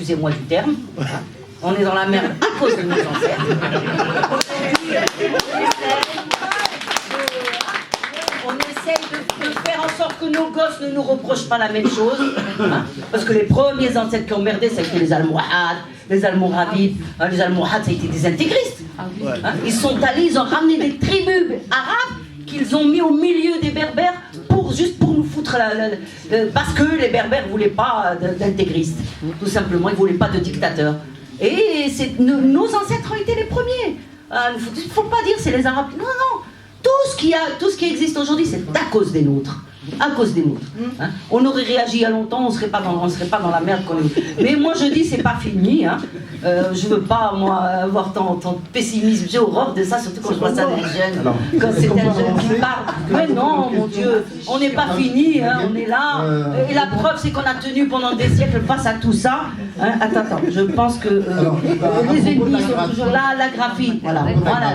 excusez-moi du terme. On est dans la merde à cause de nos ancêtres. On essaye de faire en sorte que nos gosses ne nous reprochent pas la même chose. Parce que les premiers ancêtres qui ont merdé, ça a été les Almohades, les Almoravides. Les Almohades, ça a été des intégristes. Ils sont allés, ils ont ramené des tribus arabes qu'ils ont mis au milieu des Berbères juste pour nous foutre parce que les Berbères ne voulaient pas d'intégristes. Tout simplement, ils ne voulaient pas de dictateurs. Et nos ancêtres ont été les premiers. Il ne faut pas dire c'est les Arabes. Non, non. Tout ce qui existe aujourd'hui, c'est à cause des nôtres. À cause des nôtres. Hein. On aurait réagi il y a longtemps, on ne serait pas dans la merde qu'on est. Mais moi je dis, c'est pas fini. Hein. Je veux pas, moi, avoir tant de pessimisme. J'ai horreur de ça, surtout quand je vois ça des jeunes. Quand c'est un jeune qui parle. Mais non, mon Dieu, on n'est pas fini, hein, on est là. Et la preuve, c'est qu'on a tenu pendant des siècles face à tout ça. Hein. Attends, je pense que les ennemis sont toujours là. La graphie, voilà,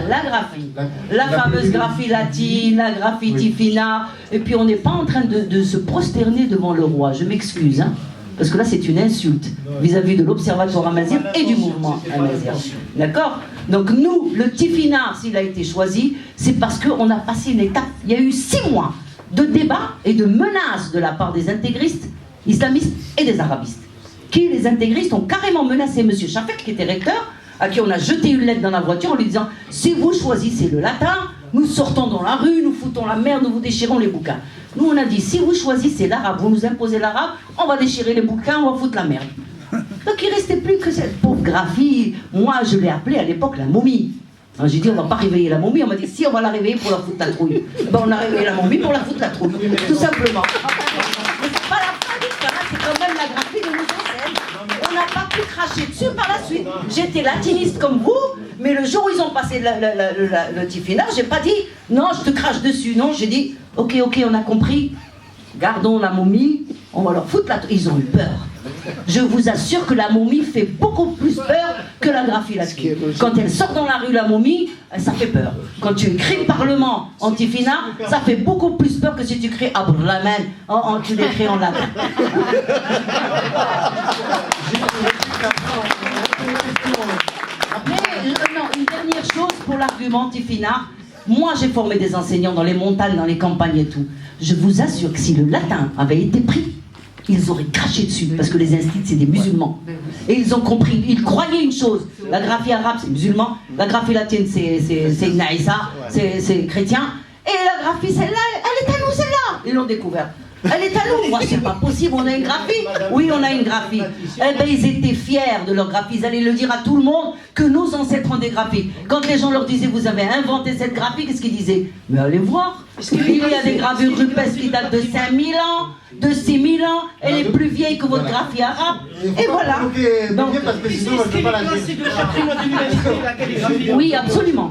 la graphie. La fameuse graphie latine, la graphie tifina. Et puis on n'est pas en train de se prosterner devant le roi. Je m'excuse, hein. Parce que là, c'est une insulte vis-à-vis de l'Observatoire Amazir et du mouvement Amazir. D'accord? Donc nous, le Tifina, s'il a été choisi, c'est parce qu'on a passé une étape. Il y a eu 6 mois de débats et de menaces de la part des intégristes, islamistes et des arabistes. Les intégristes ont carrément menacé M. Chafek, qui était recteur, à qui on a jeté une lettre dans la voiture en lui disant « Si vous choisissez le latin, nous sortons dans la rue, nous foutons la merde, nous vous déchirons les bouquins. » Nous, on a dit, si vous choisissez l'arabe, vous nous imposez l'arabe, on va déchirer les bouquins, on va foutre la merde. Donc il ne restait plus que cette pauvre graphie. Moi, je l'ai appelée à l'époque la momie. J'ai dit, on ne va pas réveiller la momie. On m'a dit, si, on va la réveiller pour la foutre la trouille. Ben, on a réveillé la momie pour la foutre la trouille. Tout simplement. Mais c'est pas la fin du cas, c'est quand même la graphie de nos ancêtres. On n'a pas pu cracher dessus par la suite. J'étais latiniste comme vous, mais le jour où ils ont passé le Tifina, j'ai pas dit, non, je te crache dessus. Non, j'ai dit, ok, on a compris, gardons la momie, on va leur foutre la... Ils ont eu peur. Je vous assure que la momie fait beaucoup plus peur que la graphie latine. Quand elle sort dans la rue, la momie, ça fait peur. Quand tu écris Parlement en Tifina, ça fait beaucoup plus peur que si tu écris Abraman, tu l'écris en latin. Mais non, une dernière chose pour l'argument Tifina. Moi, j'ai formé des enseignants dans les montagnes, dans les campagnes et tout. Je vous assure que si le latin avait été pris, ils auraient craché dessus, parce que les instituts, c'est des musulmans. Et ils ont compris, ils croyaient une chose. La graphie arabe, c'est musulman. La graphie latine, c'est Naïsa, c'est chrétien. Et la graphie, celle-là, elle est à nous, celle-là. Ils l'ont découvert. Elle est à nous. Moi, c'est pas possible, on a une graphie. Oui, on a une graphie. Eh bien, ils étaient fiers de leur graphie. Ils allaient le dire à tout le monde que nos ancêtres ont des graphies. Quand les gens leur disaient, vous avez inventé cette graphie, qu'est-ce qu'ils disaient? Mais allez voir. Il y a des gravures rupestres qui datent de 5000 ans, de 6000 ans. Elle est plus vieille que votre graphie arabe. Et voilà. Donc, oui, absolument.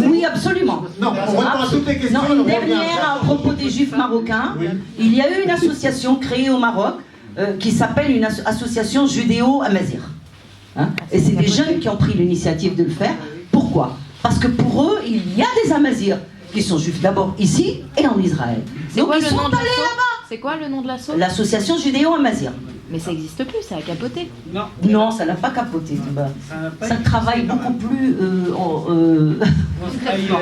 Oui, absolument. Non, on répond à toutes les questions. Non, une dernière à propos des juifs marocains. Il y a eu une association créée au Maroc qui s'appelle une association judéo-amazir. Hein? Et c'est des jeunes qui ont pris l'initiative de le faire. Pourquoi? Parce que pour eux, il y a des amazirs qui sont juifs d'abord ici et en Israël. Donc ils sont allés là-bas. C'est quoi le nom de l'asso? L'association judéo-amazir. Mais ça n'existe plus, ça a capoté. Non, ça n'a pas capoté. Ça travaille beaucoup plus...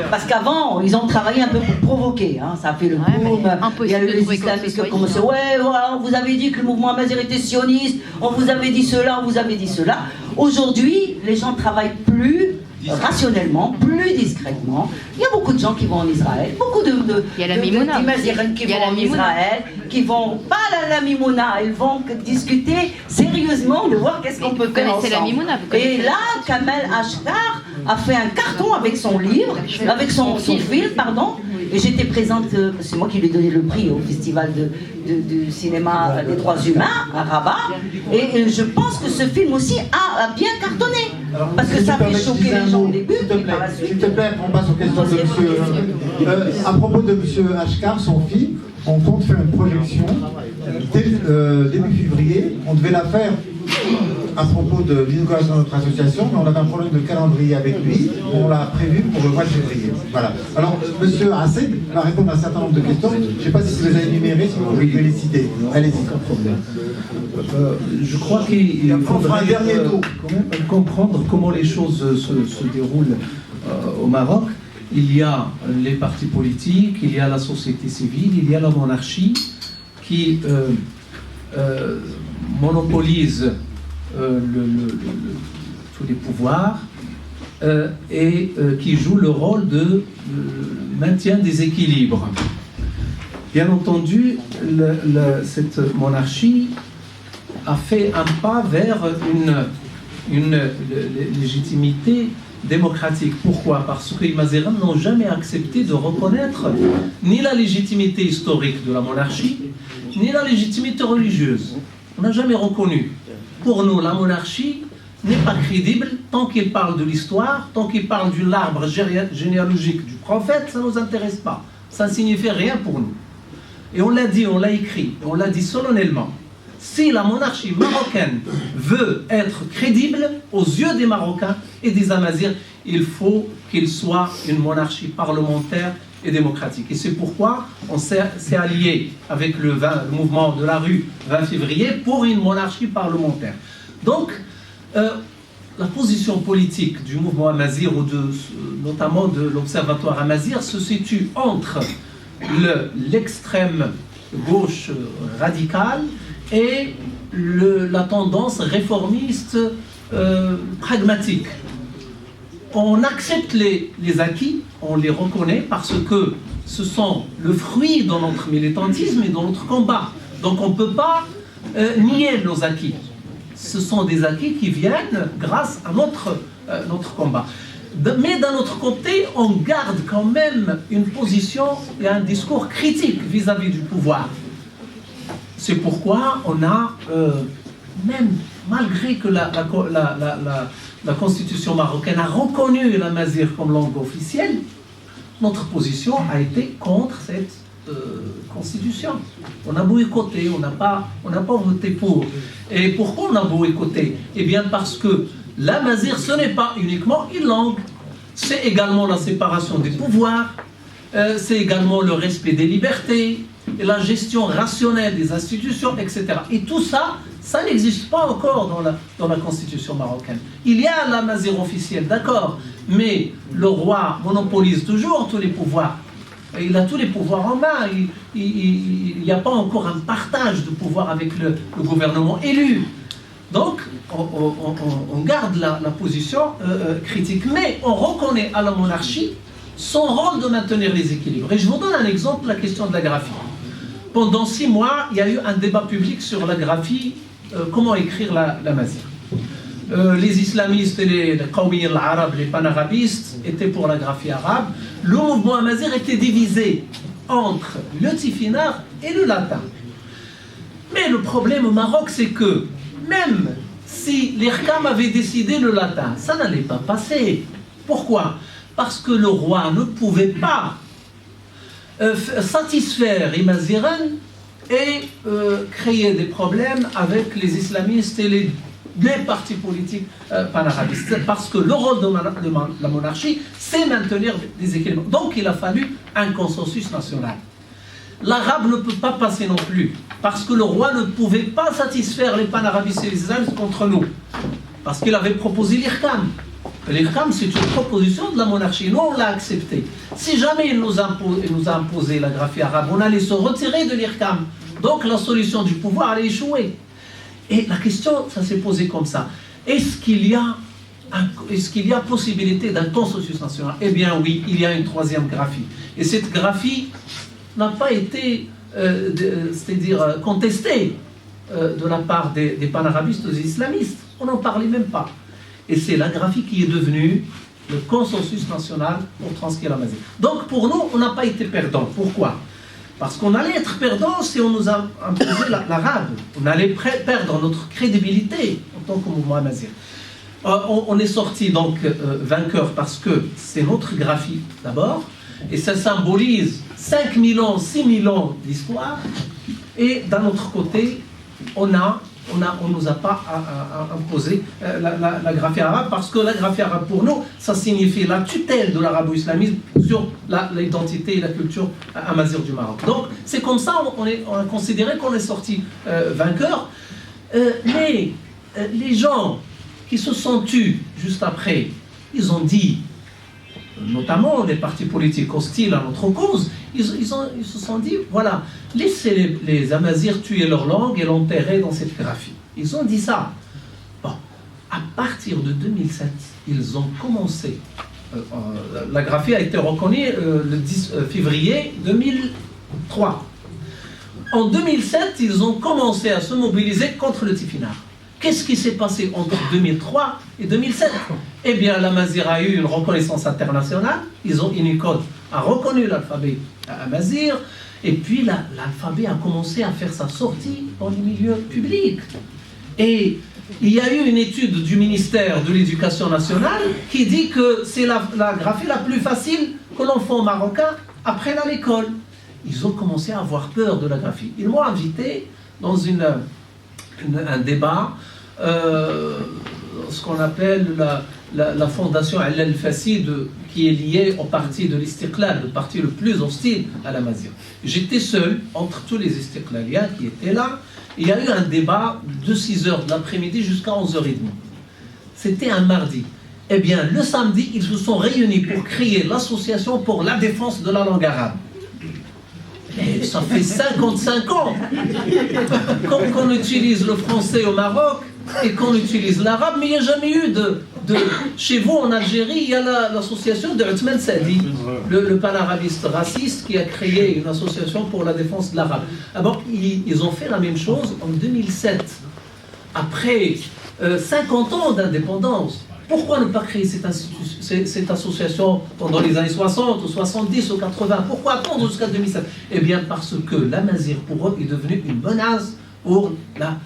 parce qu'avant, ils ont travaillé un peu pour provoquer. Hein. Ça a fait le boom. Il y a eu les islamistes qui ont commencé. Ouais, voilà, on vous avait dit que le mouvement amazir était sioniste. On vous avait dit cela, on vous avait dit cela. Aujourd'hui, les gens ne travaillent plus rationnellement, plus discrètement. Il y a beaucoup de gens qui vont en Israël, beaucoup d'Imazirènes qui vont en Israël, qui vont pas la Mimouna, ils vont discuter sérieusement de voir qu'est-ce qu'on peut faire ensemble. La Mimouna, et là, Kamel Ashkar a fait un carton avec son livre, avec son film, pardon, et j'étais présente, c'est moi qui lui ai donné le prix au festival du cinéma des droits humains à Rabat, et je pense que ce film aussi a bien cartonné, parce que ça fait choquer les gens au début, puis par la suite. S'il te plaît, on passe aux questions de monsieur. À propos de monsieur Ashkar, son film, on compte faire une projection début février. On devait la faire à propos de l'inauguration de notre association, mais on avait un problème de calendrier avec lui. On l'a prévu pour le mois de février. Voilà. Alors, monsieur Hasseb va répondre à un certain nombre de questions. Je ne sais pas si vous les avez énumérées, si vous voulez les citer. Allez-y. Aucun problème. Je crois qu'il faudrait un dernier tour. quand même comprendre comment les choses se déroulent au Maroc. Il y a les partis politiques, il y a la société civile, il y a la monarchie qui monopolise tous les pouvoirs et qui joue le rôle de maintien des équilibres. Bien entendu, cette monarchie a fait un pas vers une légitimité démocratique. Pourquoi? Parce que les Mazérins n'ont jamais accepté de reconnaître ni la légitimité historique de la monarchie, ni la légitimité religieuse. On n'a jamais reconnu. Pour nous, la monarchie n'est pas crédible tant qu'il parle de l'histoire, tant qu'il parle de l'arbre généalogique du prophète, ça ne nous intéresse pas. Ça ne signifie rien pour nous. Et on l'a dit, on l'a écrit, on l'a dit solennellement. Si la monarchie marocaine veut être crédible aux yeux des Marocains et des Amazirs, il faut qu'il soit une monarchie parlementaire et démocratique. Et c'est pourquoi on s'est allié avec le mouvement de la rue 20 février pour une monarchie parlementaire. Donc, la position politique du mouvement Amazir, ou notamment de l'Observatoire Amazir, se situe entre l'extrême gauche radicale et la tendance réformiste pragmatique. On accepte les acquis, on les reconnaît parce que ce sont le fruit de notre militantisme et de notre combat. Donc on ne peut pas nier nos acquis. Ce sont des acquis qui viennent grâce à notre combat. Mais d'un autre côté, on garde quand même une position et un discours critique vis-à-vis du pouvoir. C'est pourquoi on a, même malgré que la constitution marocaine a reconnu la mazir comme langue officielle, notre position a été contre cette constitution. On a boycotté, on n'a pas voté pour. Et pourquoi on a boycotté? Eh bien parce que la mazir, ce n'est pas uniquement une langue, c'est également la séparation des pouvoirs, c'est également le respect des libertés, et la gestion rationnelle des institutions, etc. Et tout ça, ça n'existe pas encore dans la constitution marocaine. Il y a la mazir officielle, d'accord, mais le roi monopolise toujours tous les pouvoirs. Il a tous les pouvoirs en main. Il n'y a pas encore un partage de pouvoir avec le gouvernement élu. Donc, on garde la position critique, mais on reconnaît à la monarchie son rôle de maintenir les équilibres. Et je vous donne un exemple, la question de la graphie. Pendant 6 mois, il y a eu un débat public sur la graphie, comment écrire la mazir. Les islamistes et les qawmiyin al-arab, les panarabistes, étaient pour la graphie arabe. Le mouvement amazir était divisé entre le tifinagh et le latin. Mais le problème au Maroc, c'est que même si l'IRCAM avait décidé le latin, ça n'allait pas passer. Pourquoi? Parce que le roi ne pouvait pas satisfaire les Maziran et créer des problèmes avec les islamistes et les partis politiques panarabistes. Parce que le rôle de la monarchie, c'est maintenir des équilibres. Donc il a fallu un consensus national. L'arabe ne peut pas passer non plus, parce que le roi ne pouvait pas satisfaire les panarabistes et les islamistes contre nous, parce qu'il avait proposé l'IRCAM. L'IRCAM, c'est une proposition de la monarchie. Nous, on l'a accepté. Si jamais il nous a imposé la graphie arabe, on allait se retirer de l'IRCAM. Donc la solution du pouvoir allait échouer. Et la question, ça s'est posé comme ça. Est-ce qu'il y a possibilité d'un consensus national? Eh bien oui, il y a une troisième graphie. Et cette graphie n'a pas été, c'est-à-dire contestée de la part des panarabistes ou des islamistes. On n'en parlait même pas. Et c'est la graphie qui est devenue le consensus national pour transcrire la mazir. Donc pour nous, on n'a pas été perdants. Pourquoi? Parce qu'on allait être perdants si on nous a imposé l'arabe. On allait perdre notre crédibilité en tant que mouvement amazir. On est sorti donc vainqueur parce que c'est notre graphie d'abord, et ça symbolise 5 000 ans, 6 000 ans d'histoire. Et d'un autre côté, on a on nous a pas imposé la graphie arabe, parce que la graphie arabe pour nous, ça signifie la tutelle de l'arabo-islamisme sur l'identité et la culture amazigh du Maroc. Donc c'est comme ça, on a considéré qu'on est sorti vainqueur. Mais les gens qui se sont tus juste après, ils ont dit, notamment les partis politiques hostiles à notre cause, ils se sont dit, voilà, laissez les Amazirs tuer leur langue et l'enterrer dans cette graphie. Ils ont dit ça. Bon, à partir de 2007, ils ont commencé. La graphie a été reconnue le 10 février 2003. En 2007, ils ont commencé à se mobiliser contre le Tifinagh. Qu'est-ce qui s'est passé entre 2003 et 2007? Eh bien, l'Amazigh a eu une reconnaissance internationale. Unicode a reconnu l'alphabet amazigh. Et puis, l'alphabet a commencé à faire sa sortie dans les milieux publics. Et il y a eu une étude du ministère de l'Éducation nationale qui dit que c'est la graphie la plus facile que l'enfant marocain apprenne à l'école. Ils ont commencé à avoir peur de la graphie. Ils m'ont invité dans un débat, ce qu'on appelle la fondation Al-Fassi, qui est liée au parti de l'Istiqlal, le parti le plus hostile à l'Amazigh. J'étais seul entre tous les Istiqlaliens qui étaient là. Il y a eu un débat de 6h de l'après-midi jusqu'à 11h30. C'était un mardi. Eh bien, le samedi, ils se sont réunis pour créer l'association pour la défense de la langue arabe. Et ça fait 55 ans qu'on utilise le français au Maroc et qu'on utilise l'arabe, mais il n'y a jamais eu de... Chez vous, en Algérie, il y a l'association de Othman Sadi, le panarabiste raciste qui a créé une association pour la défense de l'arabe. Alors, ils ont fait la même chose en 2007. Après 50 ans d'indépendance, pourquoi ne pas créer cette association pendant les années 60, ou 70, ou 80? Pourquoi attendre jusqu'à 2007? Eh bien, parce que l'amazigh, pour eux, est devenu une menace pour la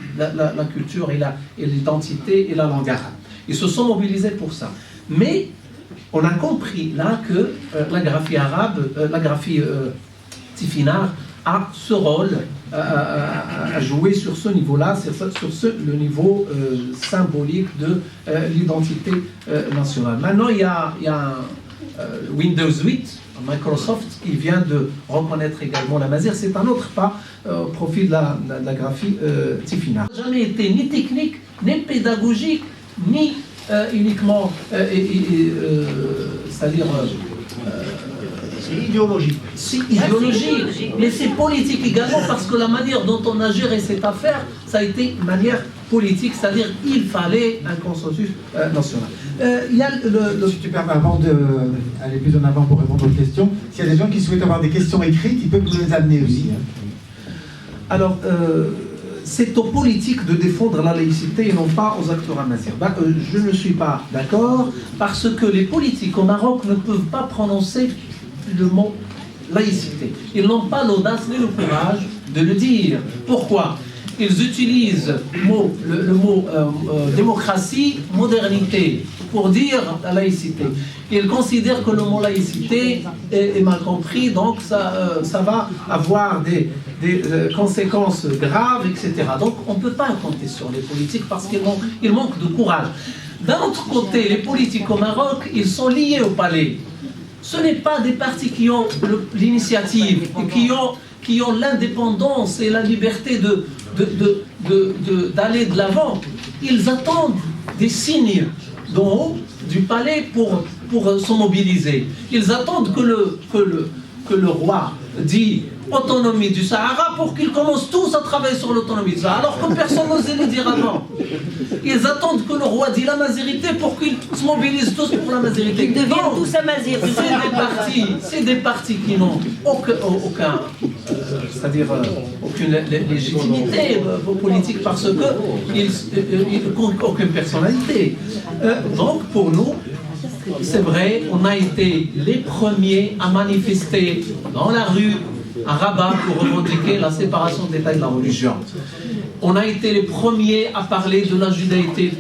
culture et l'identité et la langue arabe. Ils se sont mobilisés pour ça. Mais on a compris là que la graphie arabe, la graphie Tifinagh, a ce rôle à jouer sur ce niveau-là, sur le niveau symbolique de l'identité nationale. Maintenant, il y a Windows 8, Microsoft, qui vient de reconnaître également l'amazigh. C'est un autre pas au profit de la graphie Tifinagh. Ça n'a jamais été ni technique, ni pédagogique, ni uniquement, c'est-à-dire... c'est idéologique. C'est idéologique, mais c'est politique également, parce que la manière dont on a géré cette affaire, ça a été une manière politique, c'est-à-dire qu'il fallait un consensus national. Il y a Si tu permets, avant d'aller plus en avant pour répondre aux questions, s'il y a des gens qui souhaitent avoir des questions écrites, ils peuvent nous les amener aussi. Alors, c'est aux politiques de défendre la laïcité et non pas aux acteurs amazighs. Je ne suis pas d'accord, parce que les politiques au Maroc ne peuvent pas prononcer le mot laïcité. Ils n'ont pas l'audace ni le courage de le dire. Pourquoi? Ils utilisent le mot démocratie, modernité, pour dire la laïcité. Ils considèrent que le mot laïcité est mal compris, donc ça va avoir des conséquences graves, etc. Donc on ne peut pas compter sur les politiques parce qu'ils manquent de courage. D'un autre côté, les politiques au Maroc, ils sont liés au palais. Ce n'est pas des partis qui ont l'initiative et qui ont l'indépendance et la liberté d'aller de l'avant. Ils attendent des signes d'en haut du palais pour se mobiliser. Ils attendent que le roi dit autonomie du Sahara pour qu'ils commencent tous à travailler sur l'autonomie du Sahara, alors que personne n'osait le dire avant. Ils attendent que le roi dise la mazérité pour qu'ils se mobilisent tous pour la mazérité. Ils deviennent tous amazirs. C'est des partis qui n'ont aucune légitimité politique parce qu'ils n'ont aucune personnalité. Donc pour nous, c'est vrai, on a été les premiers à manifester dans la rue à Rabat pour revendiquer la séparation de l'État et de la religion. On a été les premiers à parler de la judaïté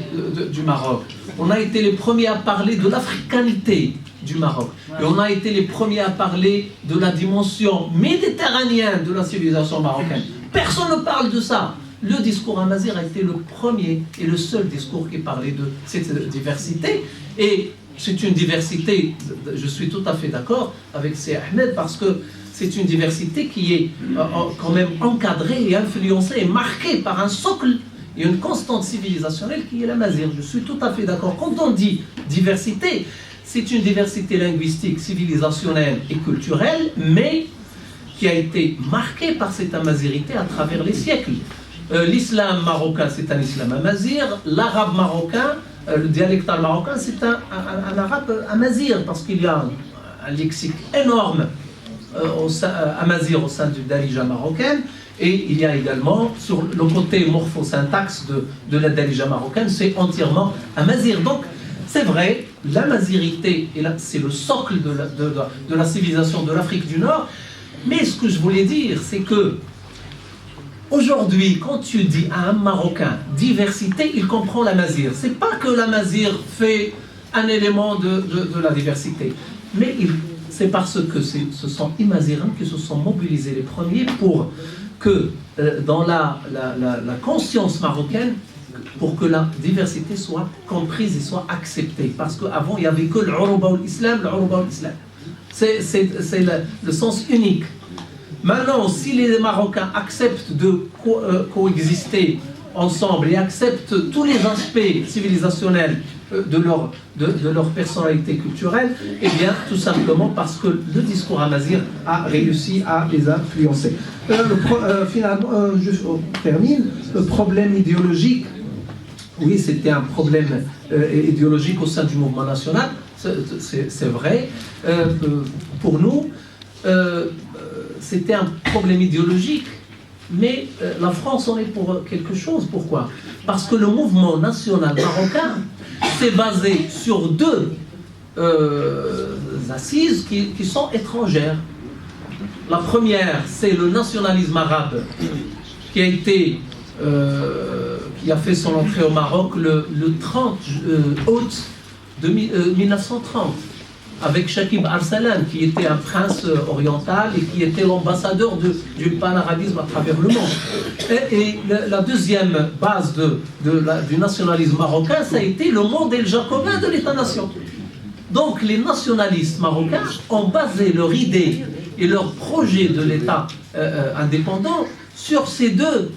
du Maroc. On a été les premiers à parler de l'africanité du Maroc. Et on a été les premiers à parler de la dimension méditerranéenne de la civilisation marocaine. Personne ne parle de ça. le discours amazigh a été le premier et le seul discours qui parlait de cette diversité. Et c'est une diversité, je suis tout à fait d'accord avec C. Ahmed, parce que c'est une diversité qui est quand même encadrée et influencée et marquée par un socle et une constante civilisationnelle qui est l'amazigh. Je suis tout à fait d'accord. Quand on dit diversité, c'est une diversité linguistique, civilisationnelle et culturelle, mais qui a été marquée par cette amazighité à travers les siècles. L'islam marocain, c'est un islam amazigh. L'arabe marocain, le dialectal marocain, c'est un arabe amazigh, parce qu'il y a un lexique énorme amazigh au sein du darija marocaine. Et il y a également, sur le côté morphosyntaxe de la darija marocaine, c'est entièrement amazigh. Donc, c'est vrai, l'amazighité, c'est le socle de la civilisation de l'Afrique du Nord. Mais ce que je voulais dire, c'est que aujourd'hui, quand tu dis à un Marocain diversité, il comprend l'amazigh. C'est pas que l'amazigh fait un élément de la diversité, mais c'est parce que ce sont les Mazighins qui se sont mobilisés les premiers pour que dans la conscience marocaine, pour que la diversité soit comprise et soit acceptée. Parce qu'avant, il n'y avait que l'Uruba ou l'Islam, c'est le sens unique. Maintenant, si les Marocains acceptent de coexister ensemble et acceptent tous les aspects civilisationnels de leur personnalité culturelle, eh bien, tout simplement parce que le discours amazigh a réussi à les influencer. Finalement, je termine, le problème idéologique, oui, c'était un problème idéologique au sein du mouvement national, c'est vrai. Pour nous, c'était un problème idéologique, mais la France en est pour quelque chose. Pourquoi? Parce que le mouvement national marocain s'est basé sur deux assises qui sont étrangères. La première, c'est le nationalisme arabe qui a fait son entrée au Maroc le 30 août de 1930. Avec Chakib Arsalan, qui était un prince oriental et qui était l'ambassadeur du panarabisme à travers le monde. Et la deuxième base du nationalisme marocain, ça a été le modèle jacobin de l'État-nation. Donc les nationalistes marocains ont basé leur idée et leur projet de l'État indépendant sur ces deux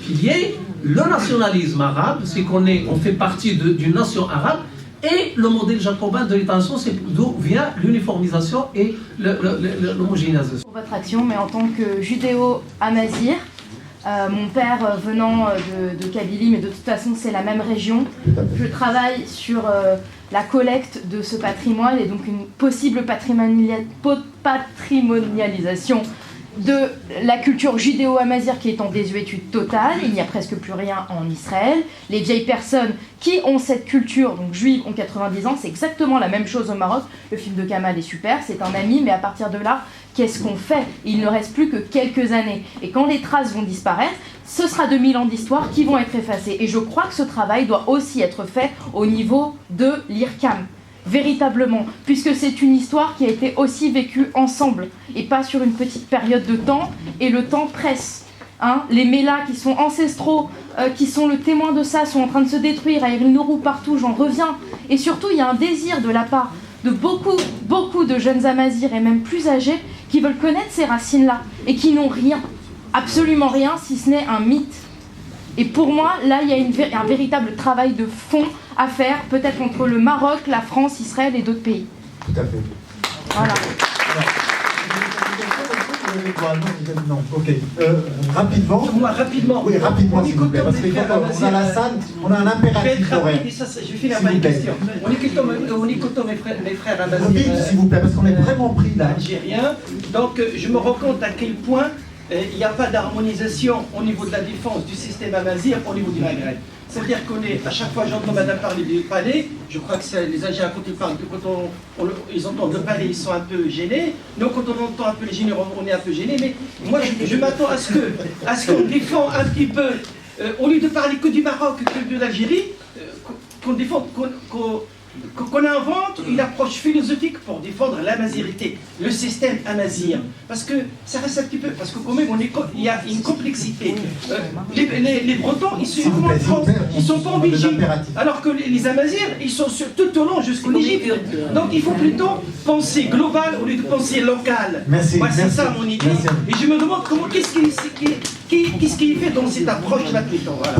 piliers. Le nationalisme arabe, c'est on fait partie d'une nation arabe, et le modèle jacobin de l'État-nation, c'est d'où vient l'uniformisation et l'homogénéisation. Pour votre action, mais en tant que judéo-amazigh, mon père venant de Kabylie, mais de toute façon c'est la même région, je travaille sur la collecte de ce patrimoine et donc une possible patrimonialisation de la culture judéo-amazigh qui est en désuétude totale. Il n'y a presque plus rien en Israël. Les vieilles personnes qui ont cette culture, donc juives, ont 90 ans. C'est exactement la même chose au Maroc. Le film de Kamal est super, c'est un ami, mais à partir de là, qu'est-ce qu'on fait? Il ne reste plus que quelques années. Et quand les traces vont disparaître, ce sera 2000 ans d'histoire qui vont être effacés. Et je crois que ce travail doit aussi être fait au niveau de l'IRCAM. Véritablement, puisque c'est une histoire qui a été aussi vécue ensemble et pas sur une petite période de temps, et le temps presse. Les Mélas qui sont ancestraux, qui sont le témoin de ça, sont en train de se détruire, à El Nourou partout, j'en reviens. Et surtout, il y a un désir de la part de beaucoup de jeunes amazirs et même plus âgés qui veulent connaître ces racines-là et qui n'ont rien, absolument rien, si ce n'est un mythe. Et pour moi, là, il y a un véritable travail de fond à faire, peut-être entre le Maroc, la France, Israël et d'autres pays. Tout à fait. Voilà. Non, ok. Rapidement. Moi, rapidement. Oui, rapidement, s'il vous plaît, parce qu'on a la salle, on a un impératif horaire. Je vais finir par une question. On écoute mes frères Vite, s'il vous plaît, parce qu'on est vraiment pris là. algériens. Donc, je me rends compte à quel point il n'y a pas d'harmonisation au niveau de la défense du système amazigh au niveau du Maghreb. C'est-à-dire qu'on est, à chaque fois j'entends madame parler du palais, je crois que c'est les Algériens quand ils parlent, quand ils entendent le palais, ils sont un peu gênés. Nous, quand on entend un peu les généraux, on est un peu gênés. Mais moi, je m'attends à ce qu'on défend un petit peu, au lieu de parler que du Maroc, que de l'Algérie, qu'on défende, qu'on invente une approche philosophique pour défendre l'amazirité, le système amazir. Parce que ça reste un petit peu, parce que quand même il y a une complexité. Les Bretons, ils sont pas en Belgique, alors que les Amazirs, ils sont tout au long jusqu'en Égypte. Donc il faut plutôt penser global au lieu de penser local. Merci. Moi, c'est ça mon idée. Et je me demande qu'est-ce qu'il fait dans cette approche-là plutôt. Voilà.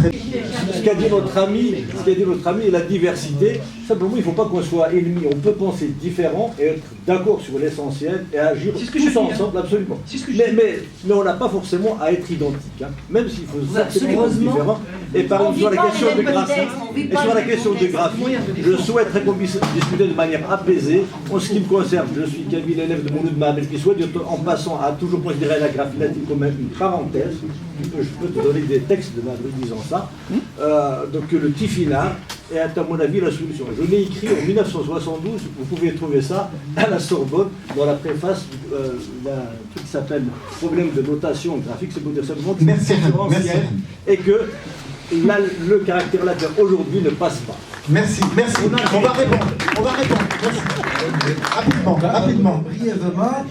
Ce qu'a dit notre ami est la diversité. Simplement, il ne faut pas qu'on soit ennemis. On peut penser différent et être d'accord sur l'essentiel et agir tous ensemble, absolument. Mais on n'a pas forcément à être identique, hein. Même s'il faut certainement être différent. Et par exemple, sur la question de graphique, je souhaiterais qu'on puisse discuter de manière apaisée. En ce qui me concerne, je suis Kabyle, élève de Mouloud Mahamel qui souhaite, en passant à toujours considérer la graphie latine comme une parenthèse. Je peux te donner des textes de Madrid disant ça. Donc le Tifinagh est à mon avis la solution. Je l'ai écrit en 1972, vous pouvez trouver ça à la Sorbonne, dans la préface d'un truc qui s'appelle Problème de notation graphique, c'est pour dire simplement que c'est différentiel et que le caractère latin aujourd'hui ne passe pas. Merci. On va répondre. Merci. Rapidement. Brièvement,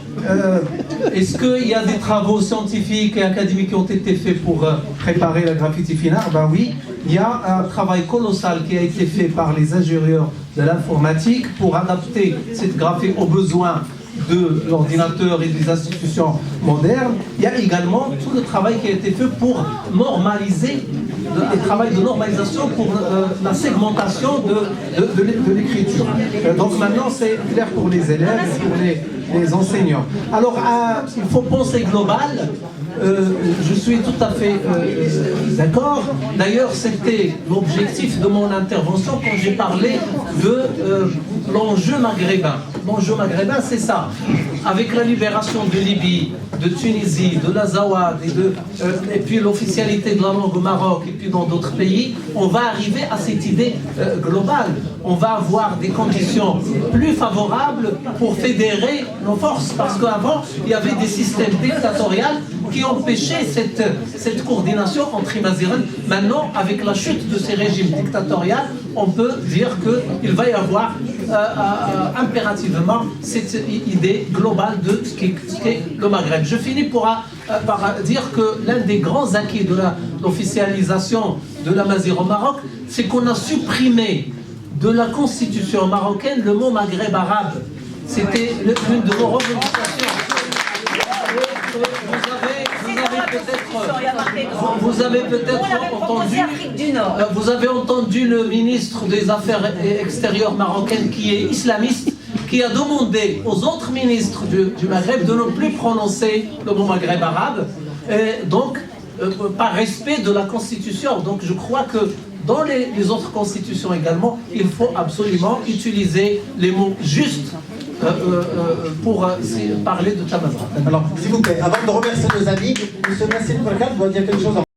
Est-ce qu'il y a des travaux scientifiques et académiques qui ont été faits pour préparer la graphie Tifinagh, ben oui, il y a un travail colossal qui a été fait par les ingénieurs de l'informatique pour adapter cette graphie aux besoins de l'ordinateur et des institutions modernes. Il y a également tout le travail qui a été fait pour normaliser, le travail de normalisation pour la segmentation de l'écriture. Donc maintenant c'est clair pour les élèves et pour les enseignants. Alors il faut penser global. Je suis tout à fait d'accord. D'ailleurs, c'était l'objectif de mon intervention quand j'ai parlé de l'enjeu maghrébin. L'enjeu maghrébin, c'est ça. Avec la libération de Libye, de Tunisie, de l'Azawad, et puis l'officialité de la langue au Maroc, et puis dans d'autres pays, on va arriver à cette idée globale. On va avoir des conditions plus favorables pour fédérer nos forces. Parce qu'avant, il y avait des systèmes dictatoriaux qui empêchaient cette coordination entre Imaziren. Maintenant, avec la chute de ces régimes dictatoriaux, on peut dire qu'il va y avoir impérativement cette idée globale de ce qu'est le Maghreb. Je finis par dire que l'un des grands acquis de l'officialisation de l'Amazigh au Maroc, c'est qu'on a supprimé de la constitution marocaine le mot Maghreb arabe. C'était l'une de nos revendications. Vous avez peut-être entendu le ministre des Affaires extérieures marocaine qui est islamiste, qui a demandé aux autres ministres du Maghreb de ne plus prononcer le mot Maghreb arabe, et donc par respect de la Constitution. Donc je crois que dans les autres constitutions également, il faut absolument utiliser les mots justes pour parler de Tamazgh. Alors, s'il vous plaît, avant de remercier nos amis, M. Nassim Kolkan doit dire quelque chose.